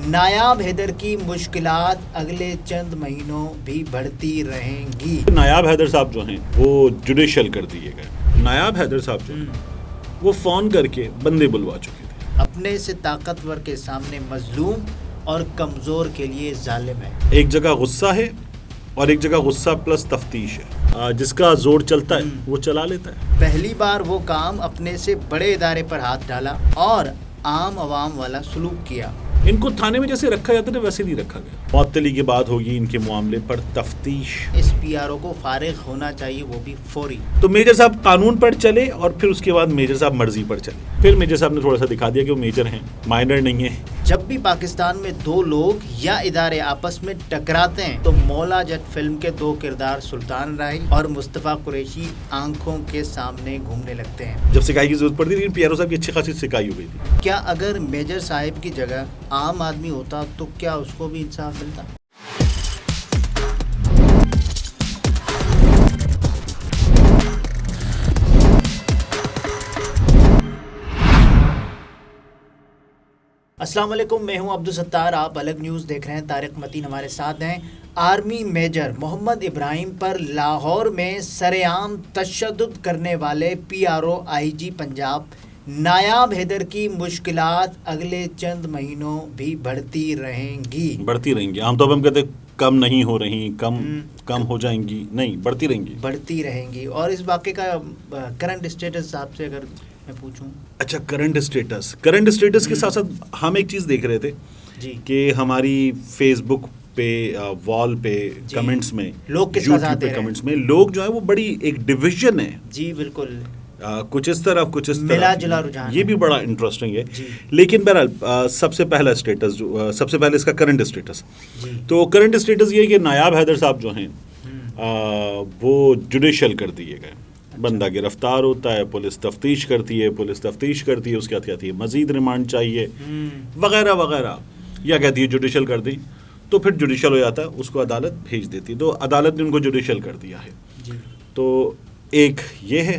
نایاب حیدر کی مشکلات اگلے چند مہینوں بھی بڑھتی رہیں گی۔ نایاب حیدر صاحب جو ہیں وہ جوڈیشل کر دیے گئے۔ نایاب حیدر صاحب جو ہیں وہ فون کر کے بندے بلوا چکے تھے۔ اپنے سے طاقتور کے سامنے مظلوم اور کمزور کے لیے ظالم ہے۔ ایک جگہ غصہ ہے اور ایک جگہ غصہ پلس تفتیش ہے۔ جس کا زور چلتا ہے وہ چلا لیتا ہے۔ پہلی بار وہ کام اپنے سے بڑے ادارے پر ہاتھ ڈالا اور عام عوام والا سلوک کیا۔ ان کو تھانے میں جیسے رکھا جاتا ہے ویسے نہیں رکھا گیا۔ معطلی کی بات ہوگی ان کے معاملے پر تفتیش۔ اس پی آر او کو فارغ ہونا چاہیے، وہ بھی فوری۔ تو میجر صاحب قانون پر چلے اور پھر اس کے بعد میجر صاحب مرضی پر چلے۔ پھر میجر صاحب نے تھوڑا سا دکھا دیا کہ وہ میجر ہیں، مائنر نہیں ہیں۔ جب بھی پاکستان میں دو لوگ یا ادارے آپس میں ٹکراتے ہیں تو مولا جٹ فلم کے دو کردار سلطان راہی اور مصطفیٰ قریشی آنکھوں کے سامنے گھومنے لگتے ہیں۔ جب سکائی کی ضرورت پڑتی تھی لیکن پی آر او صاحب کی اچھی خاصی سکائی ہو گئی تھی۔ کیا اگر میجر صاحب کی جگہ عام آدمی ہوتا تو کیا اس کو بھی انصاف ملتا؟ السلام علیکم، میں ہوں عبدالستار، آپ الگ نیوز دیکھ رہے ہیں۔ طارق متین ہمارے ساتھ ہیں۔ آرمی میجر محمد ابراہیم پر لاہور میں سرعام تشدد کرنے والے پی آر او آئی جی پنجاب نایاب حیدر کی مشکلات اگلے چند مہینوں بھی بڑھتی رہیں گی۔ بڑھتی رہیں گی۔ عام طور پر ہم کہتے ہیں کم نہیں ہو رہی، کم ہو جائیں گی، نہیں بڑھتی رہیں گی۔ بڑھتی رہیں گی۔ اور اس واقعے کا کرنٹ اسٹیٹس آپ سے اگر میں پوچھوں؟ اچھا، کرنٹ اسٹیٹس کے ساتھ ساتھ ہم ایک چیز دیکھ رہے تھے جی کہ ہماری فیس بک پہ وال پہ کمنٹس میں، یوٹیوب پہ کمنٹس میں لوگ جو ہے وہ بڑی ایک ڈویژن ہے۔ جی بالکل، کچھ اس طرف کچھ اس طرف، ملا جلا رجحان، یہ بھی بڑا انٹرسٹنگ ہے۔ لیکن بہرحال سب سے پہلا اسٹیٹس سب سے پہلے اس کا کرنٹ اسٹیٹس، تو کرنٹ اسٹیٹس یہ ہے کہ نایاب حیدر صاحب جو ہیں وہ جوڈیشل کر دیے گئے۔ بندہ گرفتار ہوتا ہے، پولیس تفتیش کرتی ہے، اس کے بعد کہتی ہے مزید ریمانڈ چاہیے وغیرہ وغیرہ، یا کہتی ہے جوڈیشل کر دی، تو پھر جوڈیشل ہو جاتا ہے، اس کو عدالت بھیج دیتی، تو عدالت نے ان کو جوڈیشل کر دیا ہے۔ تو ایک یہ ہے۔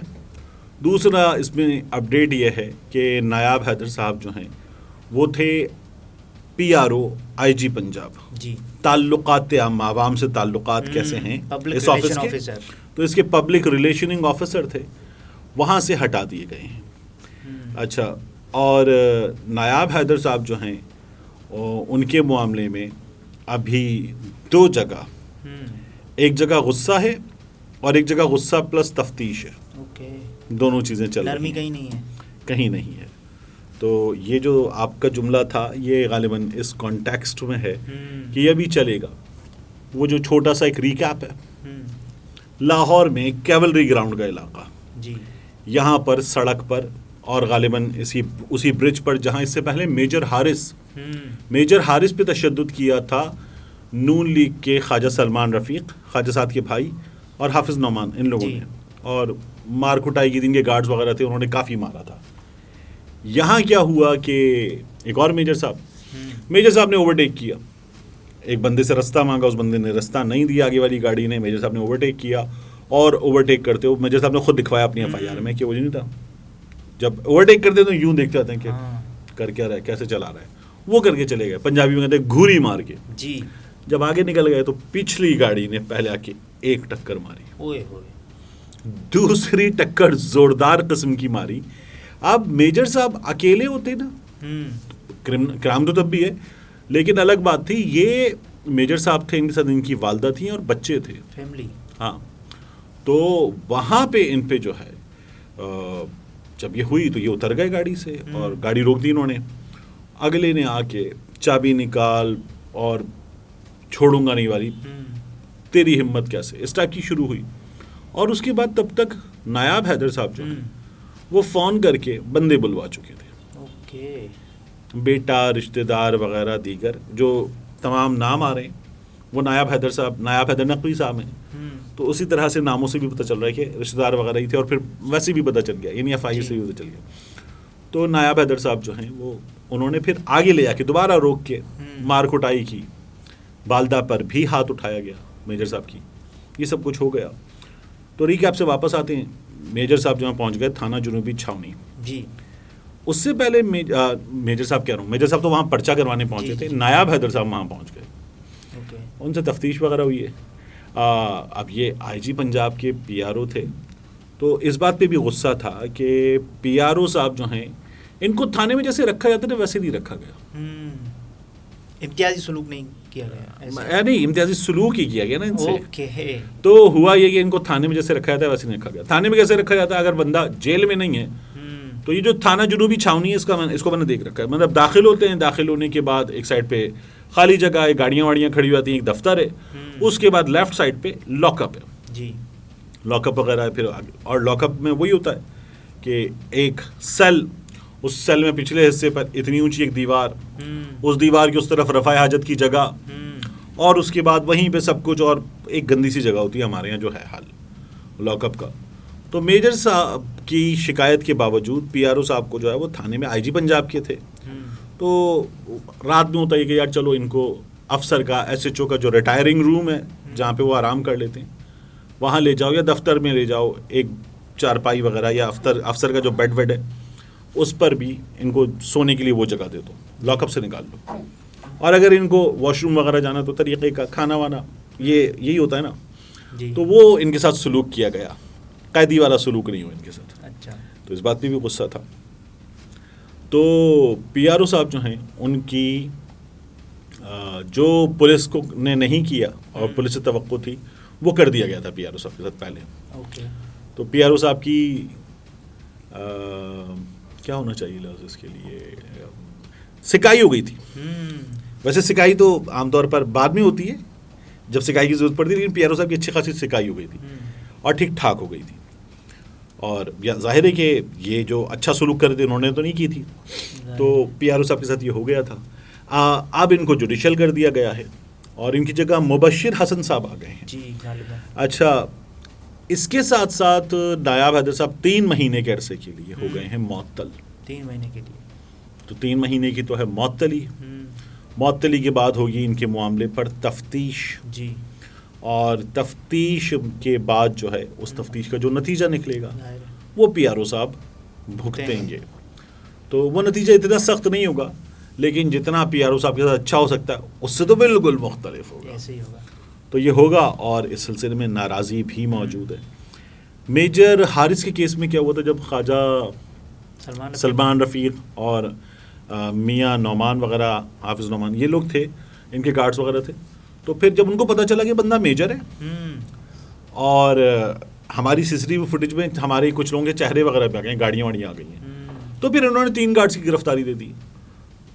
دوسرا اس میں اپڈیٹ یہ ہے کہ نایاب حیدر صاحب جو ہیں وہ تھے پی آر او آئی جی پنجاب۔ تعلقات عوام سے تعلقات کیسے ہیں اس آفس کے، تو اس کے پبلک ریلیشننگ آفیسر تھے، وہاں سے ہٹا دیے گئے ہیں۔ اچھا، اور نایاب حیدر صاحب جو ہیں ان کے معاملے میں ابھی دو جگہ، ایک جگہ غصہ ہے اور ایک جگہ غصہ پلس تفتیش ہے۔ دونوں چیزیں چل رہی ہیں، کہیں نہیں ہے۔ تو یہ جو آپ کا جملہ تھا یہ غالباً اس کانٹیکسٹ میں ہے کہ یہ بھی چلے گا۔ وہ جو چھوٹا سا ایک ریکیپ ہے، لاہور میں کیولری گراؤنڈ کا علاقہ، یہاں پر سڑک پر اور غالباً اسی برج پر جہاں اس سے پہلے میجر حارث پہ تشدد کیا تھا نون لیگ کے خواجہ سلمان رفیق، خواجہ سعد کے بھائی، اور حافظ نعمان، ان لوگوں نے، اور مار کٹائی کی، جن کے گارڈز وغیرہ تھے انہوں نے کافی مارا تھا۔ یہاں کیا ہوا کہ ایک اور میجر صاحب نے اوورٹیک کیا، ایک بندے سے رستہ مانگا، اس بندے نے رستہ نہیں دیا، آگے والی گاڑی نے، میجر صاحب نے اوورٹیک کیا، اور اوورٹیک کرتے ہوئے میجر صاحب نے خود دکھوایا اپنی ایف آئی آر میں کہ وہ نہیں تھا۔ جب اوورٹیک کرتے تو یوں دیکھتے آتے ہیں کہ کر کیا رہا ہے، کیسے چلا رہا ہے، وہ کر کے چلے گئے، پنجابی میں کہتے ہیں گھوری مار کے۔ جب آگے نکل گئے تو پچھلی گاڑی نے پہلے آ کے ایک ٹکر ماری، دوسری ٹکر زوردار قسم کی ماری۔ اب میجر صاحب اکیلے ہوتے نا، کرائم تو تب بھی ہے، لیکن الگ بات تھی، یہ میجر صاحب تھے، ان کے ساتھ ان کی والدہ تھیں اور بچے تھے، فیملی۔ ہاں، تو وہاں پہ ان پہ جو ہے جب یہ ہوئی تو یہ اتر گئے گاڑی سے اور گاڑی روک دی انہوں نے۔ اگلے نے آ کے چابی نکال اور چھوڑوں گا نہیں والی، تیری ہمت کیسے، اس ٹائپ کی شروع ہوئی۔ اور اس کے بعد تب تک نایاب حیدر صاحب جو ہیں وہ فون کر کے بندے بلوا چکے تھے، بیٹا، رشتہ دار وغیرہ دیگر جو تمام نام آ رہے ہیں وہ نایاب حیدر نقوی صاحب ہیں۔ تو اسی طرح سے ناموں سے بھی پتہ چل رہا ہے کہ رشتہ دار وغیرہ ہی تھے، اور پھر ویسے بھی پتہ چل گیا، یعنی ایف آئی سے بھی پتہ چل گیا۔ تو نایاب حیدر صاحب جو ہیں وہ انہوں نے پھر آگے لے جا کے دوبارہ روک کے مار کٹائی کی، والدہ پر بھی ہاتھ اٹھایا گیا میجر صاحب کی، یہ سب کچھ ہو گیا۔ تو ریکیپ سے واپس آتے ہیں، میجر صاحب جہاں پہنچ گئے تھانہ جنوبی چھاونی، اس سے پہلے میجر صاحب کہہ رہا ہوں، میجر صاحب تو وہاں پرچہ کروانے پہنچے تھے، نایاب حیدر صاحب وہاں پہنچ گئے، ان سے تفتیش وغیرہ ہوئی ہے. اب یہ آئی جی پنجاب کے پی آر او تھے، تو اس بات پہ بھی غصہ تھا کہ پی آر او صاحب جو ہیں ان کو تھانے میں جیسے رکھا جاتا ہے ویسے نہیں رکھا گیا. امتیازی سلوک نہیں کیا گیا، نہیں امتیازی سلوک ہی کیا گیا نا ان سے. تو ہوا یہ کہ ان کو تھانے میں جیسے رکھا جاتا ہے ویسے نہیں رکھا گیا. تھانے میں کیسے رکھا جاتا ہے؟ اگر بندہ جیل میں نہیں ہے تو یہ جو تھانہ جنوبی چھاؤنی ہے اس کو میں نے دیکھ رکھا ہے. مطلب داخل ہوتے ہیں، داخل ہونے کے بعد ایک سائڈ پہ خالی جگہ ہے، گاڑیاں واڑیاں کھڑی ہوتی ہیں، ایک دفتر ہے، اس کے بعد لیفٹ سائڈ پہ لاک اپ ہے. جی لاک اپ وغیرہ ہے. پھر اور لاک اپ میں وہی ہوتا ہے کہ ایک سیل، اس سیل میں پچھلے حصے پر اتنی اونچی ایک دیوار، اس دیوار کی اس طرف رفع حاجت کی جگہ، اور اس کے بعد وہیں پہ سب کچھ، اور ایک گندی سی جگہ ہوتی ہے ہمارے یہاں جو ہے حال لاک اپ کا. تو میجر صاحب کی شکایت کے باوجود پی آر او صاحب کو جو ہے وہ تھانے میں آئی جی پنجاب کے تھے، تو رات میں ہوتا ہے کہ یار چلو ان کو افسر کا، ایس ایچ او کا جو ریٹائرنگ روم ہے جہاں پہ وہ آرام کر لیتے ہیں وہاں لے جاؤ، یا دفتر میں لے جاؤ، ایک چارپائی وغیرہ، یا افسر کا جو بیڈ ویڈ ہے اس پر بھی ان کو سونے کے لیے وہ جگہ دے دو، لاک اپ سے نکال دو. اور اگر ان کو واش روم وغیرہ جانا تو طریقے کا کھانا وانا یہی ہوتا ہے نا. تو وہ ان کے ساتھ سلوک کیا گیا، قیدی والا سلوک نہیں ہوا ان کے ساتھ. اچھا. تو اس بات پہ بھی غصہ تھا. تو پی آر او صاحب جو ہیں ان کی جو پولیس کو نے نہیں کیا اور پولیس سے توقع تھی وہ کر دیا گیا تھا پی آر او صاحب کے ساتھ پہلے. تو پی آر او صاحب کی کیا ہونا چاہیے لفظ اس کے لیے، سکائی ہو گئی تھی. ویسے سکائی تو عام طور پر بعد میں ہوتی ہے جب سکائی کی ضرورت پڑتی ہے، لیکن پی آر او صاحب کی اچھی خاصی سکائی ہو گئی تھی اور ٹھیک ٹھاک ہو گئی تھی. اور ظاہر ہے کہ یہ جو اچھا سلوک کرتے انہوں نے تو نہیں کی تھی، تو پی آر او صاحب کے ساتھ یہ ہو گیا تھا. اب ان کو جوڈیشل کر دیا گیا ہے اور ان کی جگہ مبشر حسن صاحب آ گئے ہیں. اچھا، اس کے ساتھ ساتھ نایاب حیدر صاحب 3 مہینے کے عرصے کے لیے ہو گئے ہیں معطل. 3 مہینے کے لیے تو 3 مہینے کی تو ہے معطلی. معطلی کے بعد ہوگی ان کے معاملے پر تفتیش. جی. اور تفتیش کے بعد جو ہے اس تفتیش کا جو نتیجہ نکلے گا وہ پی آر او صاحب بھگتیں گے. تو وہ نتیجہ اتنا سخت نہیں ہوگا، لیکن جتنا پی آر او صاحب کے ساتھ اچھا ہو سکتا ہے اس سے تو بالکل مختلف ہوگا. ایسے ہی ہوگا. تو یہ ہوگا، اور اس سلسلے میں ناراضی بھی موجود ہے. میجر حارث کے کیس میں کیا ہوا تھا، جب خواجہ سلمان رفیق اور میاں نعمان وغیرہ، حافظ نعمان، یہ لوگ تھے، ان کے گارڈز وغیرہ تھے. تو پھر جب ان کو پتہ چلا کہ بندہ میجر ہے اور ہماری سی سی ٹی وی فوٹیج میں ہمارے کچھ لوگوں کے چہرے وغیرہ پہ آ گئے ہیں، گاڑیاں واڑیاں آ گئی ہیں، تو پھر انہوں نے 3 گارڈز کی گرفتاری دے دی.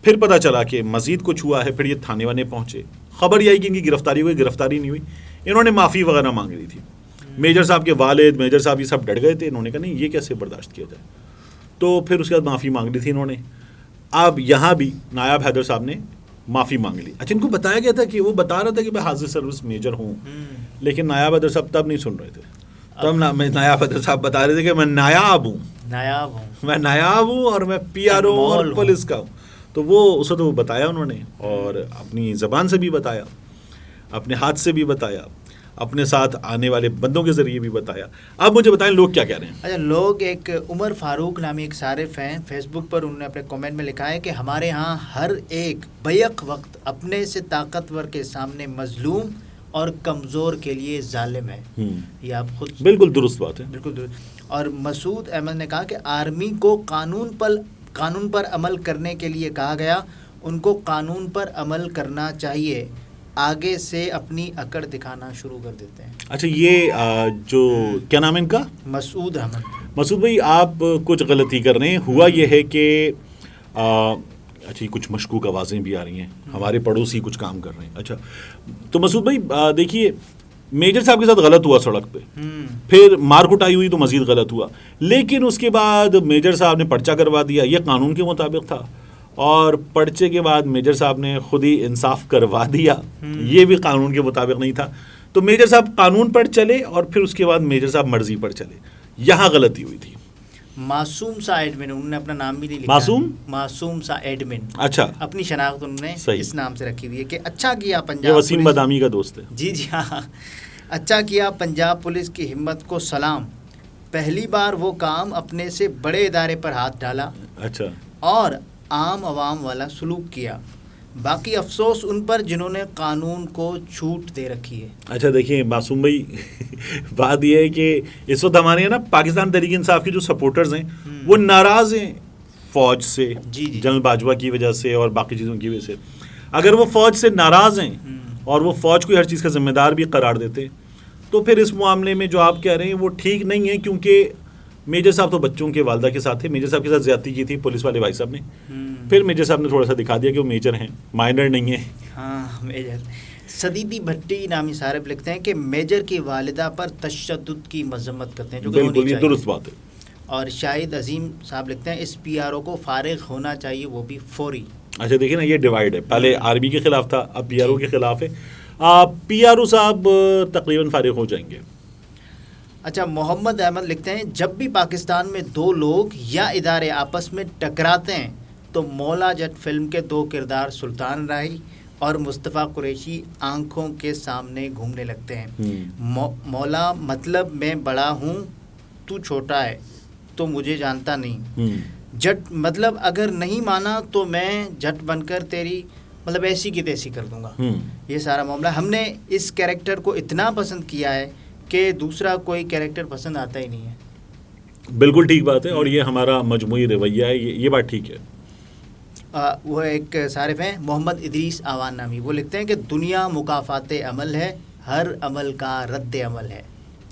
پھر پتہ چلا کہ مزید کچھ ہوا ہے، پھر یہ تھانے وانے پہنچے، خبر یہ آئی کہ ان کی گرفتاری ہوئی، گرفتاری نہیں ہوئی. انہوں نے معافی وغیرہ مانگ لی تھی. میجر صاحب کے والد، میجر صاحب یہ سب ڈٹ گئے تھے. انہوں نے کہا نہیں یہ کیسے برداشت کیا جائے، تو پھر اس کے بعد معافی مانگ لی تھی انہوں نے. اب یہاں بھی نایاب حیدر صاحب نے معافی مانگ لی. اچھا، ان کو بتایا گیا تھا کہ وہ بتا رہا تھا کہ میں حاضر سروس میجر ہوں، لیکن نایاب حیدر صاحب تب نہیں سن رہے تھے. تب نایاب حیدر صاحب بتا رہے تھے کہ میں نایاب ہوں، میں نایاب ہوں اور میں پی آر او اور پولیس کا ہوں. تو وہ اس وقت وہ بتایا انہوں نے، اور اپنی زبان سے بھی بتایا، اپنے ہاتھ سے بھی بتایا، اپنے ساتھ آنے والے بندوں کے ذریعے بھی بتایا. اب مجھے بتائیں لوگ کیا کہہ رہے ہیں. اچھا، لوگ، ایک عمر فاروق نامی ایک صارف ہیں، فیس بک پر انہوں نے اپنے کامنٹ میں لکھا ہے کہ ہمارے ہاں ہر ایک بیک وقت اپنے سے طاقتور کے سامنے مظلوم اور کمزور کے لیے ظالم ہے. یہ آپ خود بالکل درست بات ہے. بالکل درست. اور مسعود احمد نے کہا کہ آرمی کو قانون پر عمل کرنے کے لیے کہا گیا، ان کو قانون پر عمل کرنا چاہیے، آگے سے اپنی اکڑ دکھانا شروع کر دیتے ہیں. اچھا، یہ جو کیا نام ہے ان کا، مسعود احمد. مسعود بھائی، آپ کچھ غلطی کر رہے ہیں. ہوا یہ ہے کہ اچھا کچھ مشکوک آوازیں بھی آ رہی ہیں، ہمارے پڑوسی کچھ کام کر رہے ہیں. اچھا، تو مسعود بھائی دیکھیے، میجر صاحب کے ساتھ غلط ہوا سڑک پہ، پھر مار کٹائی ہوئی تو مزید غلط ہوا، لیکن اس کے بعد میجر صاحب نے پرچہ کروا دیا. یہ قانون کے مطابق تھا، اور پرچے کے بعد میجر صاحب نے خود ہی انصاف کروا دیا. یہ بھی قانون کے مطابق نہیں تھا. تو میجر صاحب قانون پر چلے اور پھر اس کے بعد میجر صاحب مرضی پر چلے. یہاں غلطی ہوئی تھی. معصوم سا ایڈمن، انہوں نے اپنا نام بھی نہیں لکھا. معصوم سا ایڈمن. اچھا، اپنی شناخت انہوں نے اس نام سے رکھی ہوئی ہے کہ اچھا کیا پنجاب. یہ وسیم بادامی کا دوست ہے. جی ہاں. اچھا کیا پنجاب پولیس کی ہمت کو سلام، پہلی بار وہ کام اپنے سے بڑے ادارے پر ہاتھ ڈالا. اچھا اور عام عوام والا سلوک کیا. باقی افسوس ان پر جنہوں نے قانون کو چھوٹ دے رکھی ہے. اچھا دیکھیں معصوم بھائی بات یہ ہے کہ اس وقت ہمارے نا پاکستان تحریک انصاف کے جو سپورٹرز ہیں وہ ناراض ہیں فوج سے, جنرل باجوہ کی وجہ سے اور باقی چیزوں کی وجہ سے. اگر وہ فوج سے ناراض ہیں اور وہ فوج کو ہر چیز کا ذمہ دار بھی قرار دیتے تو پھر اس معاملے میں جو آپ کہہ رہے ہیں وہ ٹھیک نہیں ہے, کیونکہ میجر صاحب تو بچوں کے والدہ کے ساتھ تھے. میجر صاحب کے ساتھ زیادتی کی تھی پولیس والے بھائی صاحب نے, پھر میجر صاحب نے تھوڑا سا دکھا دیا کہ وہ میجر ہیں, مائنر نہیں ہیں. ہاں میجر. صدیقی بھٹی نامی صارف لکھتے ہیں کہ میجر کی والدہ پر تشدد کی مذمت کرتے ہیں, جو کہ بالکل یہ درست بات ہے. اور شاہد عظیم صاحب لکھتے ہیں اس پی آر او کو فارغ ہونا چاہیے, وہ بھی فوری. اچھا دیکھیں نا یہ ڈیوائڈ ہے, پہلے آرمی کے خلاف تھا اب پی آر او کے خلاف ہے. پی آر او صاحب تقریباً فارغ ہو جائیں گے. اچھا محمد احمد لکھتے ہیں جب بھی پاکستان میں دو لوگ یا ادارے آپس میں ٹکراتے ہیں تو مولا جٹ فلم کے دو کردار سلطان راہی اور مصطفیٰ قریشی آنکھوں کے سامنے گھومنے لگتے ہیں. مولا مطلب میں بڑا ہوں تو چھوٹا ہے تو مجھے جانتا نہیں. جٹ مطلب اگر نہیں مانا تو میں جٹ بن کر تیری مطلب ایسی کی تیسی کر دوں گا. یہ سارا معاملہ ہم نے اس کیریکٹر کو اتنا پسند کیا ہے کہ دوسرا کوئی کیریکٹر پسند آتا ہی نہیں ہے. بالکل ٹھیک بات ہے, اور یہ ہمارا مجموعی رویہ ہے, یہ بات ٹھیک ہے. وہ ایک صارف ہیں محمد ادریس آوان نامی, وہ لکھتے ہیں کہ دنیا مکافات عمل ہے, ہر عمل کا رد عمل ہے.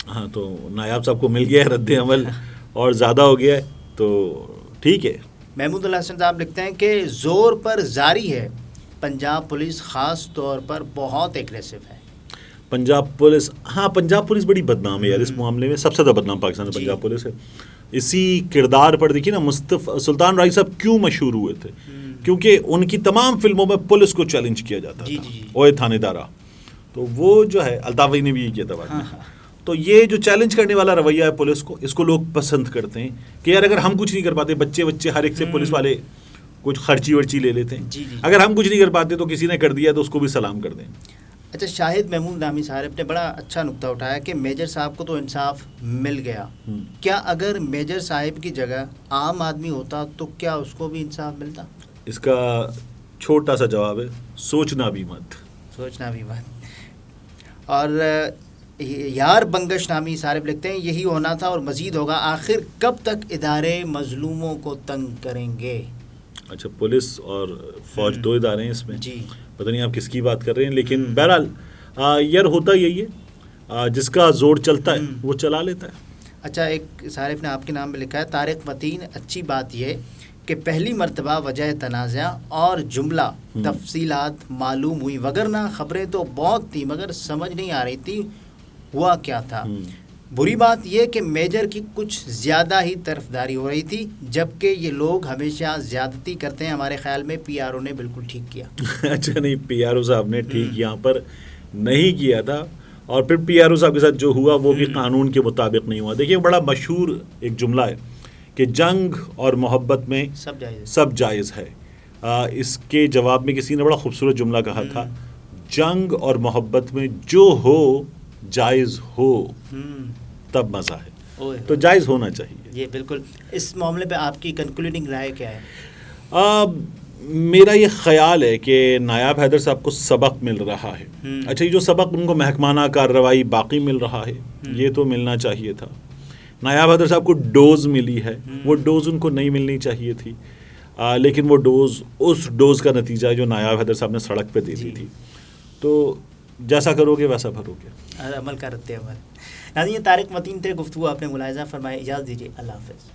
ہاں تو نایاب صاحب کو مل گیا ہے رد عمل اور زیادہ ہو گیا ہے تو ٹھیک ہے. محمود اللہ حسن صاحب لکھتے ہیں کہ زور پر جاری ہے, پنجاب پولیس خاص طور پر بہت ایگریسو ہے. پنجاب پولیس, ہاں پنجاب پولیس بڑی بدنام ہے یار اس معاملے میں, سب سے زیادہ بدنام پاکستان میں پنجاب پولیس ہے. اسی کردار پر دیکھیے نا مصطفیٰ سلطان راہی صاحب کیوں مشہور ہوئے تھے, کیونکہ ان کی تمام فلموں میں پولیس کو چیلنج کیا جاتا تھا, اوے تھانے دارا. تو وہ جو ہے الطاف بھائی نے بھی یہ کیا تھا بعد میں. تو یہ جو چیلنج کرنے والا رویہ ہے پولیس کو, اس کو لوگ پسند کرتے ہیں کہ یار اگر ہم کچھ نہیں کر پاتے, بچے ہر ایک سے پولیس والے کچھ خرچی ورچی لے لیتے ہیں, اگر ہم کچھ نہیں کر پاتے تو کسی نے کر دیا تو اس کو بھی سلام کر دیں. اچھا شاہد محمود نامی صاحب نے بڑا اچھا نقطہ اٹھایا کہ میجر صاحب کو تو انصاف مل گیا, کیا اگر میجر صاحب کی جگہ عام آدمی ہوتا تو کیا اس کو بھی انصاف ملتا؟ اس کا چھوٹا سا جواب ہے سوچنا بھی مت. اور یار بنگش نامی صارف لکھتے ہیں یہی ہونا تھا اور مزید ہوگا, آخر کب تک ادارے مظلوموں کو تنگ کریں گے. اچھا پولیس اور فوج دو ادارے ہیں اس میں, جی پتہ نہیں آپ کس کی بات کر رہے ہیں, لیکن بہرحال یار ہوتا یہی ہے, جس کا زور چلتا ہے وہ چلا لیتا ہے. اچھا ایک صارف نے آپ کے نام پہ لکھا ہے طارق متین, اچھی بات یہ کہ پہلی مرتبہ وجہ تنازع اور جملہ تفصیلات معلوم ہوئی, وگرنہ خبریں تو بہت تھیں مگر سمجھ نہیں آ رہی تھی ہوا کیا تھا. بری بات یہ کہ میجر کی کچھ زیادہ ہی طرفداری ہو رہی تھی, جبکہ یہ لوگ ہمیشہ زیادتی کرتے ہیں. ہمارے خیال میں پی آر او نے بالکل ٹھیک کیا. اچھا نہیں, پی آر او صاحب نے ٹھیک یہاں پر نہیں کیا تھا, اور پھر پی آر او صاحب کے ساتھ جو ہوا وہ بھی قانون کے مطابق نہیں ہوا. دیکھیے بڑا مشہور ایک جملہ ہے کہ جنگ اور محبت میں سب جائز ہے. اس کے جواب میں کسی نے بڑا خوبصورت جملہ کہا تھا, جنگ اور محبت میں جو ہو جائز ہو تب مزہ ہے, تو جائز ہونا چاہیے. یہ بالکل. اس معاملے پہ آپ کی کنکلوڈنگ رائے کیا ہے؟ میرا یہ خیال ہے کہ نایاب حیدر صاحب کو سبق مل رہا ہے. اچھا یہ جو سبق ان کو محکمانہ کارروائی باقی مل رہا ہے یہ تو ملنا چاہیے تھا. نایاب حیدر صاحب کو ڈوز ملی ہے, وہ ڈوز ان کو نہیں ملنی چاہیے تھی, لیکن وہ ڈوز اس ڈوز کا نتیجہ ہے جو نایاب حیدر صاحب نے سڑک پہ دے دی تھی. تو جیسا کرو گے ویسا بھرو گے, عمل کرتے عمل. ناظرین طارق متین تھے, گفتگو آپ نے ملاحظہ فرمائے. اجازت دیجیے, اللہ حافظ.